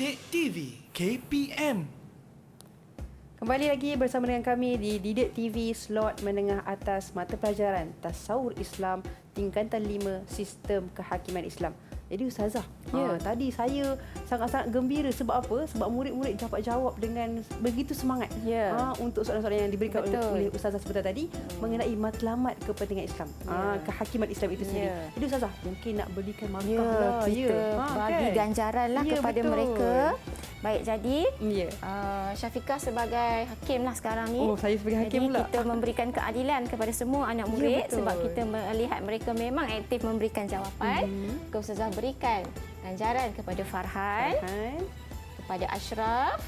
Didik TV KPM. Kembali lagi bersama dengan kami di Didik TV slot menengah atas mata pelajaran Tasawur Islam tingkatan 5 Sistem Kehakiman Islam. Jadi Ustazah, tadi saya sangat-sangat gembira sebab apa? Sebab murid-murid dapat jawab dengan begitu semangat untuk soalan-soalan yang diberikan oleh Ustazah sebentar tadi mengenai matlamat kepentingan Islam, kehakiman Islam itu sendiri. Jadi Ustazah, mungkin nak berikan markah lah. Kita bagi ganjaran lah kepada mereka. Baik, jadi Syafiqah sebagai hakim lah sekarang ni. Oh, saya sebagai hakim pula. Kita memberikan keadilan kepada semua anak murid sebab kita melihat mereka memang aktif memberikan jawapan. Ustazah berikan ganjaran kepada Farhan, kepada Ashraf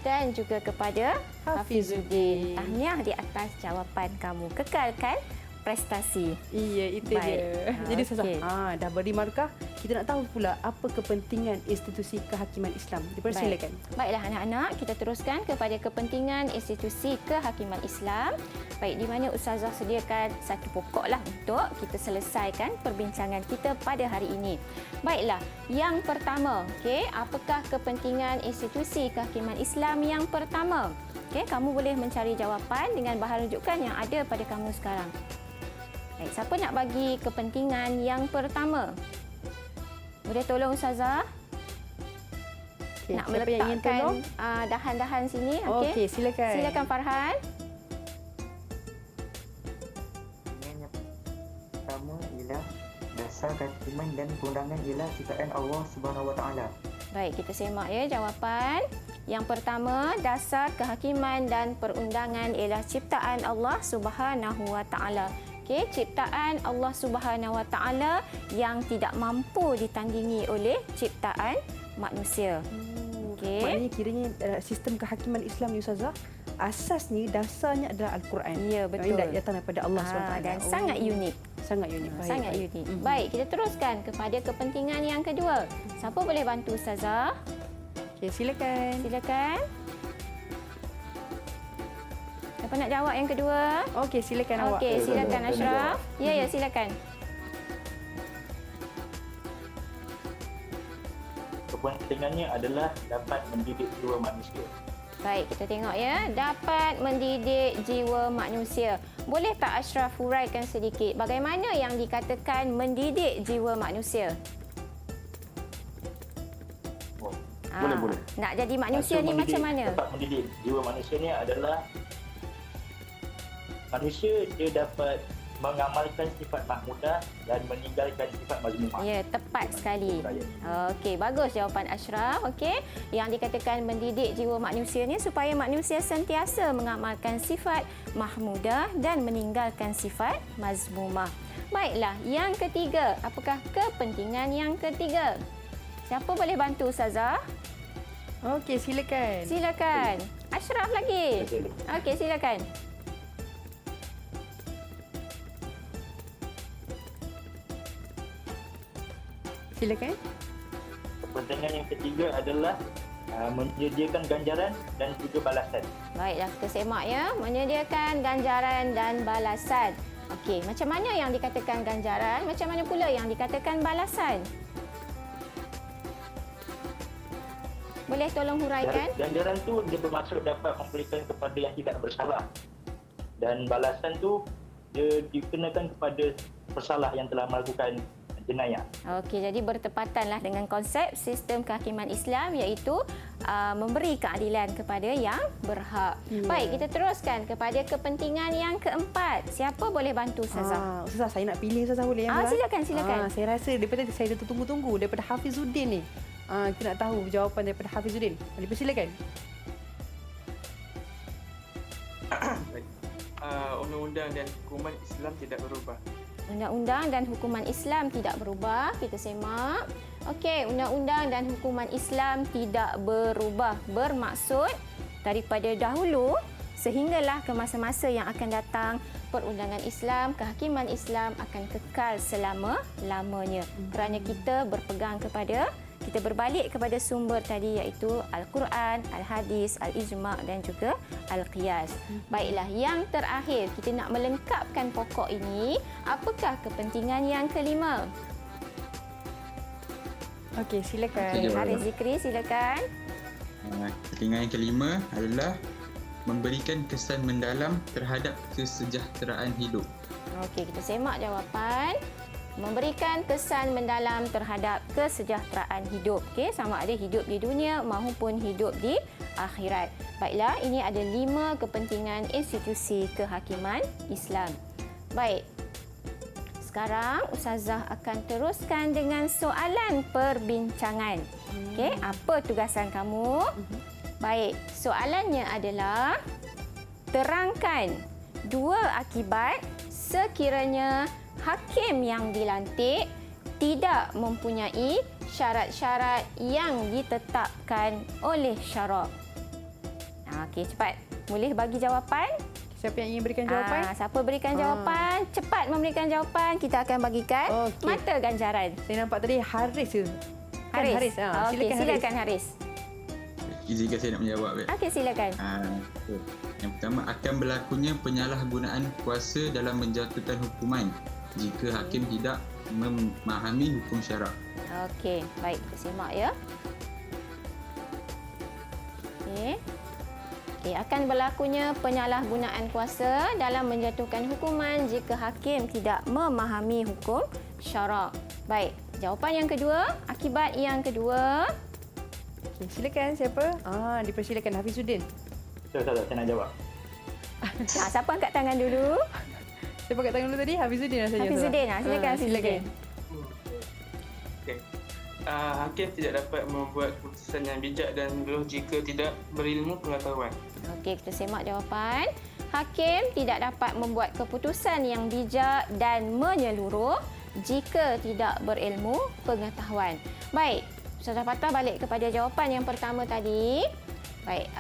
dan juga kepada Hafizuddin. Tahniah di atas jawapan kamu. Kekalkan prestasi. Iya, itu dia. Jadi Ustazah, dah beri markah, kita nak tahu pula apa kepentingan institusi kehakiman Islam. Dipersilakan. Baiklah anak-anak, kita teruskan kepada kepentingan institusi kehakiman Islam. Baik, di mana Ustazah sediakan satu pokok lah untuk kita selesaikan perbincangan kita pada hari ini. Baiklah, yang pertama, apakah kepentingan institusi kehakiman Islam yang pertama? Kamu boleh mencari jawapan dengan bahan rujukan yang ada pada kamu sekarang. Baik, siapa nak bagi kepentingan yang pertama? Boleh tolong Ustazah? Nak meletakkan dahan-dahan sini. Okey, silakan. Silakan Farhan. Yang pertama ialah dasar kehakiman dan perundangan ialah ciptaan Allah Subhanahu Wa Taala. Baik, kita semak jawapan. Yang pertama, dasar kehakiman dan perundangan ialah ciptaan Allah Subhanahu Wa Taala. Ciptaan Allah Subhanahu Wa Taala yang tidak mampu ditandingi oleh ciptaan manusia. Maknanya kiranya sistem kehakiman Islam ni Ustazah, asasnya, dasarnya adalah Al-Quran. Ya, betul. Yang datang daripada Allah SWT. Dan sangat unik. Sangat unik. Sangat unik. Baik, kita teruskan kepada kepentingan yang kedua. Siapa boleh bantu Ustazah? Okey, silakan. Silakan. Siapa nak jawab yang kedua? Okey, silakan awak. Okey, silakan Ashraf. Ya, silakan. Kepentingannya adalah dapat mendidik jiwa manusia. Baik, kita tengok dapat mendidik jiwa manusia. Boleh tak Ashraf huraikan sedikit bagaimana yang dikatakan mendidik jiwa manusia? Boleh. Nak jadi manusia ni macam mana? Dapat mendidik jiwa manusia ni adalah manusia dia dapat mengamalkan sifat mahmudah dan meninggalkan sifat mazmumah. Ya, tepat sekali. Okey, bagus jawapan Ashraf. Okey, yang dikatakan mendidik jiwa manusia ni supaya manusia sentiasa mengamalkan sifat mahmudah dan meninggalkan sifat mazmumah. Baiklah, yang ketiga, apakah kepentingan yang ketiga? Siapa boleh bantu Ustazah? Okey, silakan. Silakan. Ashraf lagi. Okey, silakan. Silakan. Kepentingan yang ketiga adalah menyediakan ganjaran dan juga balasan. Baiklah, kita semak menyediakan ganjaran dan balasan. Okey, macam mana yang dikatakan ganjaran? Macam mana pula yang dikatakan balasan? Boleh tolong huraikan? Ganjaran tu dia bermaksud dapat memberikan kepada yang tidak bersalah. Dan balasan tu dia dikenakan kepada pesalah yang telah melakukan jenayah. Okey, jadi bertepatanlah dengan konsep sistem kehakiman Islam iaitu memberi keadilan kepada yang berhak. Baik, kita teruskan kepada kepentingan yang keempat. Siapa boleh bantu Ustazah? Ustazah, saya nak pilih Ustazah boleh? Silakan. Saya rasa daripada saya dah tunggu-tunggu daripada Hafizuddin ni. Kita nak tahu jawapan daripada Hafizuddin. Dipersilakan. Undang-undang dan hukuman Islam tidak berubah. Undang-undang dan hukuman Islam tidak berubah. Kita semak. Okey, undang-undang dan hukuman Islam tidak berubah. Bermaksud daripada dahulu sehinggalah ke masa-masa yang akan datang, perundangan Islam, kehakiman Islam akan kekal selama-lamanya. Kerana kita berpegang kepada, kita berbalik kepada sumber tadi iaitu Al-Quran, Al-Hadis, Al-Ijma' dan juga Al-Qiyas. Baiklah, yang terakhir, kita nak melengkapkan pokok ini. Apakah kepentingan yang kelima? Okey, silakan. Okey, jawab. Haris Zikri, silakan. Ketinggalan yang kelima adalah memberikan kesan mendalam terhadap kesejahteraan hidup. Okey, kita semak jawapan. Memberikan kesan mendalam terhadap kesejahteraan hidup. Okey, sama ada hidup di dunia maupun hidup di akhirat. Baiklah, ini ada 5 kepentingan institusi kehakiman Islam. Baik. Sekarang Ustazah akan teruskan dengan soalan perbincangan. Okey, apa tugasan kamu? Baik, soalannya adalah terangkan 2 akibat sekiranya hakim yang dilantik tidak mempunyai syarat-syarat yang ditetapkan oleh syarak. Okey, cepat. Boleh bagi jawapan? Siapa yang ingin berikan jawapan? Siapa berikan jawapan? Cepat memberikan jawapan. Kita akan bagikan Okey. mata ganjaran. Saya nampak tadi Haris tu. Kan Haris. Okey, silakan Haris. Izinkan saya nak menjawab. Okey, silakan. Yang pertama, akan berlakunya penyalahgunaan kuasa dalam menjatuhkan hukuman jika hakim tidak memahami hukum syarak. Okey, baik. Kita simak ya. Okey. Okey, akan berlakunya penyalahgunaan kuasa dalam menjatuhkan hukuman jika hakim tidak memahami hukum syarak. Baik, jawapan yang kedua, akibat yang kedua. Okey, silakan siapa? Dipersilakan Hafizuddin. Saya nak jawab. Siapa angkat tangan dulu? Siapa kat tangan dulu tadi? Hafizuddin rasanya. Hafizuddin. Silakan Hafizuddin. Okey. Hakim tidak dapat membuat keputusan yang bijak dan luluh jika tidak berilmu pengetahuan. Okey, kita semak jawapan. Hakim tidak dapat membuat keputusan yang bijak dan menyeluruh jika tidak berilmu pengetahuan. Baik, Ustazah patah balik kepada jawapan yang pertama tadi. Baik,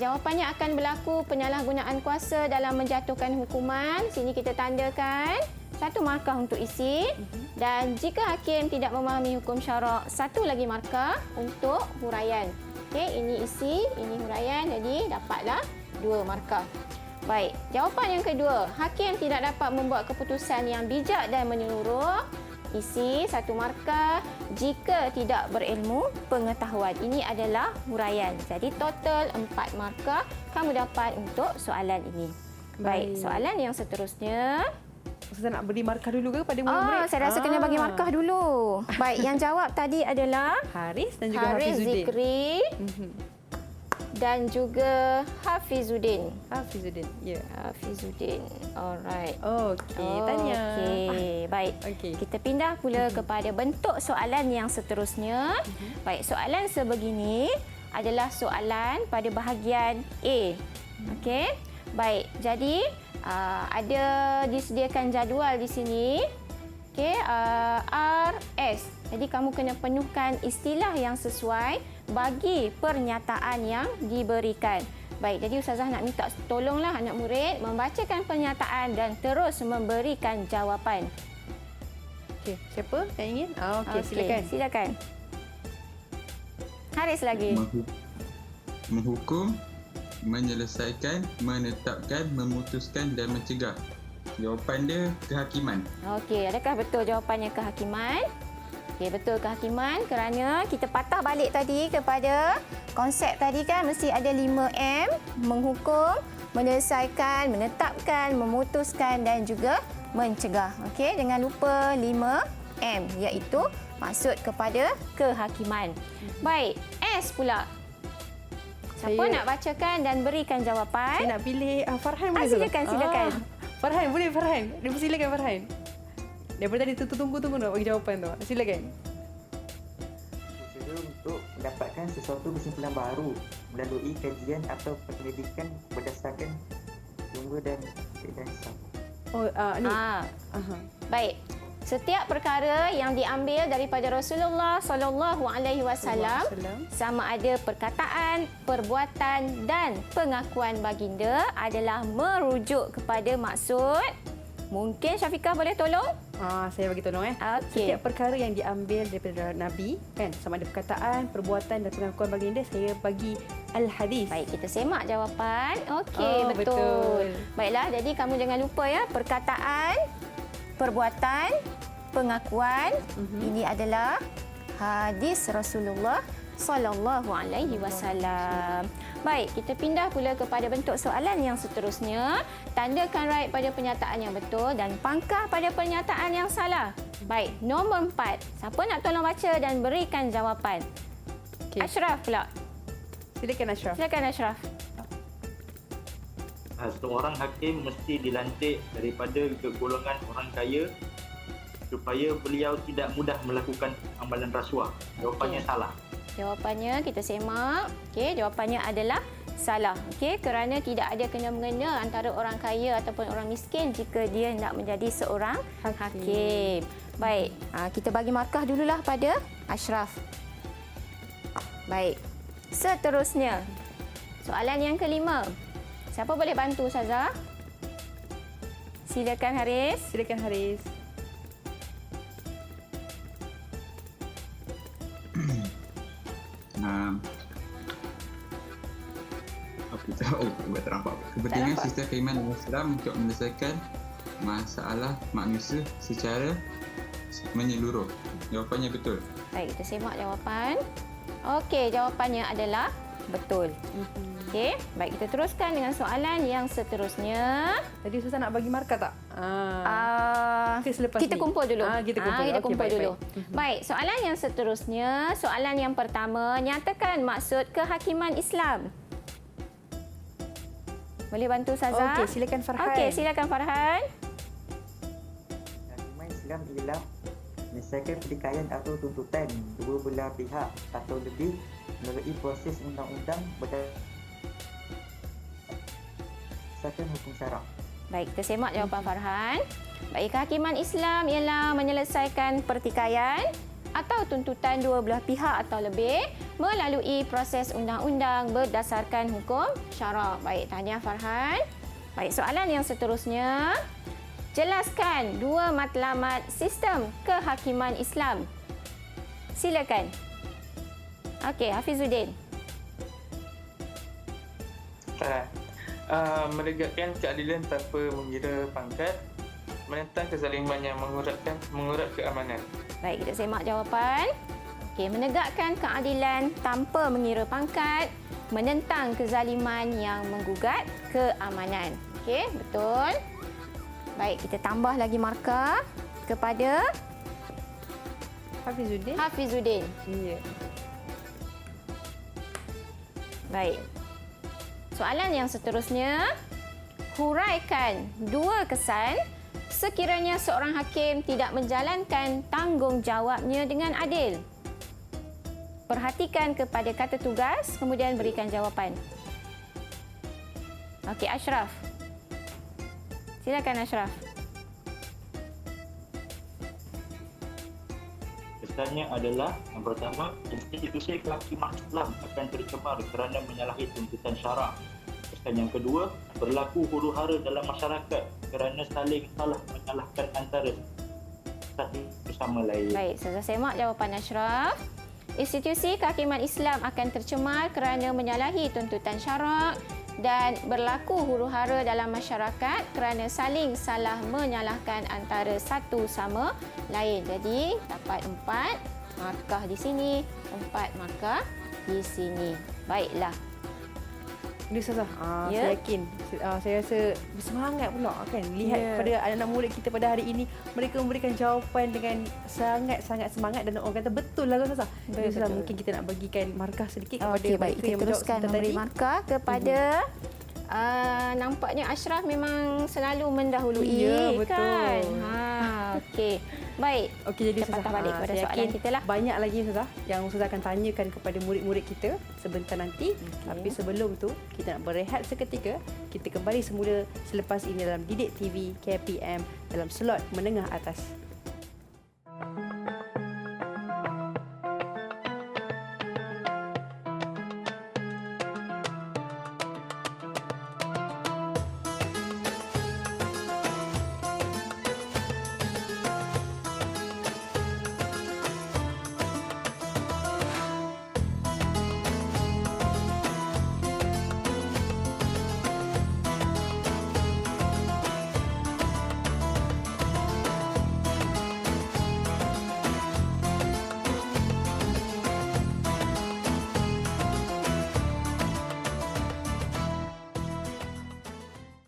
jawapannya akan berlaku penyalahgunaan kuasa dalam menjatuhkan hukuman. Sini kita tandakan 1 markah untuk isi. Dan jika hakim tidak memahami hukum syarak, 1 lagi markah untuk huraian. Okey, ini isi, ini huraian, jadi dapatlah 2 markah. Baik, jawapan yang kedua, hakim tidak dapat membuat keputusan yang bijak dan menyeluruh. Isi 1 markah jika tidak berilmu pengetahuan. Ini adalah huraian. Jadi total 4 markah kamu dapat untuk soalan ini. Baik, soalan yang seterusnya. Ustazah nak beri markah dulu ke pada murid-murid? Saya rasa kena bagi markah dulu. Baik, yang jawab tadi adalah Haris dan juga Haris Hafizuddin. Zikri dan juga Hafizuddin. Hafizuddin, ya. Hafizuddin. Alright. Okey, tanya. Okey, baik. Okey. Kita pindah pula kepada bentuk soalan yang seterusnya. Baik, soalan sebegini adalah soalan pada bahagian A. Okey. Baik, jadi ada disediakan jadual di sini. Okey, RS. Jadi kamu kena penuhkan istilah yang sesuai bagi pernyataan yang diberikan. Baik, jadi Ustazah nak minta tolonglah anak murid membacakan pernyataan dan terus memberikan jawapan. Okey, siapa yang ingin? Okey, silakan. Silakan. Haris lagi. Menghukum, menyelesaikan, menetapkan, memutuskan dan mencegah. Jawapan dia kehakiman. Okey, adakah betul jawapannya kehakiman? Okey, betul kehakiman kerana kita patah balik tadi kepada konsep tadi kan mesti ada 5M, menghukum, menyelesaikan, menetapkan, memutuskan dan juga mencegah. Okey, jangan lupa 5M iaitu maksud kepada kehakiman. Baik, S pula. Siapa nak bacakan dan berikan jawapan? Saya nak pilih Farhan boleh ke? Silakan. Farhan, boleh Farhan. Silakan Farhan. Daripada tadi tunggu nak bagi jawapan tu. Silakan. Prosedur untuk mendapatkan sesuatu kesimpulan baru melalui kajian atau penyelidikan berdasarkan sumber dan dasar. Ni. Baik. Setiap perkara yang diambil daripada Rasulullah SAW sama ada perkataan, perbuatan dan pengakuan baginda adalah merujuk kepada maksud. Mungkin Syafiqah boleh tolong? Saya bagi tolong Okey. Setiap perkara yang diambil daripada Nabi kan, sama ada perkataan, perbuatan dan pengakuan baginda, saya bagi al-hadis. Baik, kita semak jawapan. Okey, betul. Baiklah, jadi kamu jangan lupa ya, perkataan, perbuatan, pengakuan. Ini adalah hadis Rasulullah sallallahu alaihi wasallam. Baik, kita pindah pula kepada bentuk soalan yang seterusnya. Tandakan right pada pernyataan yang betul dan pangkah pada pernyataan yang salah. Baik, nombor 4. Siapa nak tolong baca dan berikan jawapan? Okey. Ashraf pula. Silakan Ashraf. Silakan Ashraf. Seorang hakim mesti dilantik daripada golongan orang kaya supaya beliau tidak mudah melakukan amalan rasuah. Jawapannya salah. Jawapannya kita semak. Okey, jawapannya adalah salah. Okey, kerana tidak ada kena-mengena antara orang kaya ataupun orang miskin jika dia nak menjadi seorang hakim. Baik, kita bagi markah dululah pada Ashraf. Baik. Seterusnya, soalan yang kelima. Siapa boleh bantu Ustazah? Silakan Haris. Silakan Haris. Apa tahu buat terampak. Kepentingan sistem keiminan Islam untuk menyelesaikan masalah manusia secara menyeluruh. Jawapannya betul. Baik, kita semak jawapan. Okey, jawapannya adalah betul. Okey, baik, kita teruskan dengan soalan yang seterusnya. Tadi Ustazah nak bagi markah tak? Ke selepas Kita ni? kumpul dulu. Kita kumpul. Kita Okey, kumpul baik, dulu. baik. Baik, soalan yang seterusnya, soalan yang pertama, nyatakan maksud kehakiman Islam. Boleh bantu Ustazah? Okey, silakan Farhan. Okey, silakan Farhan. Kehakiman Islam ialah menyelesaikan pertikaian atau tuntutan dua belah pihak atau lebih melalui proses undang-undang berdasarkan hukum syarak. Baik, kita semak jawapan Farhan. Baik, kehakiman Islam ialah menyelesaikan pertikaian atau tuntutan dua belah pihak atau lebih melalui proses undang-undang berdasarkan hukum syarak. Baik, tahniah Farhan. Baik, soalan yang seterusnya. Jelaskan dua matlamat sistem kehakiman Islam. Silakan. Okey, Hafizuddin. Menegakkan keadilan tanpa mengira pangkat, menentang kezaliman yang mengurat keamanan. Baik, kita semak jawapan. Okey, menegakkan keadilan tanpa mengira pangkat, menentang kezaliman yang menggugat keamanan. Okey, betul. Baik, kita tambah lagi markah kepada Hafizuddin. Hafizuddin. Ya. Baik. Soalan yang seterusnya, huraikan dua kesan sekiranya seorang hakim tidak menjalankan tanggungjawabnya dengan adil. Perhatikan kepada kata tugas, kemudian berikan jawapan. Okey, Ashraf. Silakan Ashraf. Kesannya adalah yang pertama, institusi kehakiman Islam akan tercemar kerana menyalahi tuntutan syarak. Kesan yang kedua, berlaku huru-hara dalam masyarakat kerana saling salah menyalahkan antara satu sama lain. Baik, saya semak jawapan Ashraf. Institusi kehakiman Islam akan tercemar kerana menyalahi tuntutan syarak dan berlaku huru-hara dalam masyarakat kerana saling salah menyalahkan antara satu sama lain. Jadi, dapat 4 markah di sini, 4 markah di sini. Baiklah. Ini Ustazah, Ya. saya yakin, saya rasa bersemangat pula kan lihat Ya. pada anak-anak murid kita pada hari ini, mereka memberikan jawapan dengan sangat-sangat semangat dan orang kata betul lah Ustazah. Jadi Ustazah, Betul. mungkin kita nak bagikan markah sedikit kepada Okey, baik, mereka kita yang menjawab teruskan sebentar memberi tadi. markah kepada nampaknya Ashraf memang selalu mendahului Ya, betul. kan. Okey. Baik. Okey, jadi Kita patah Ustazah, balik kepada saya soalan yakin kita lah. banyak lagi Ustazah yang Ustazah akan tanyakan kepada murid-murid kita sebentar nanti. Tapi sebelum tu, kita nak berehat seketika. Kita kembali semula selepas ini dalam Didik TV KPM dalam slot menengah atas.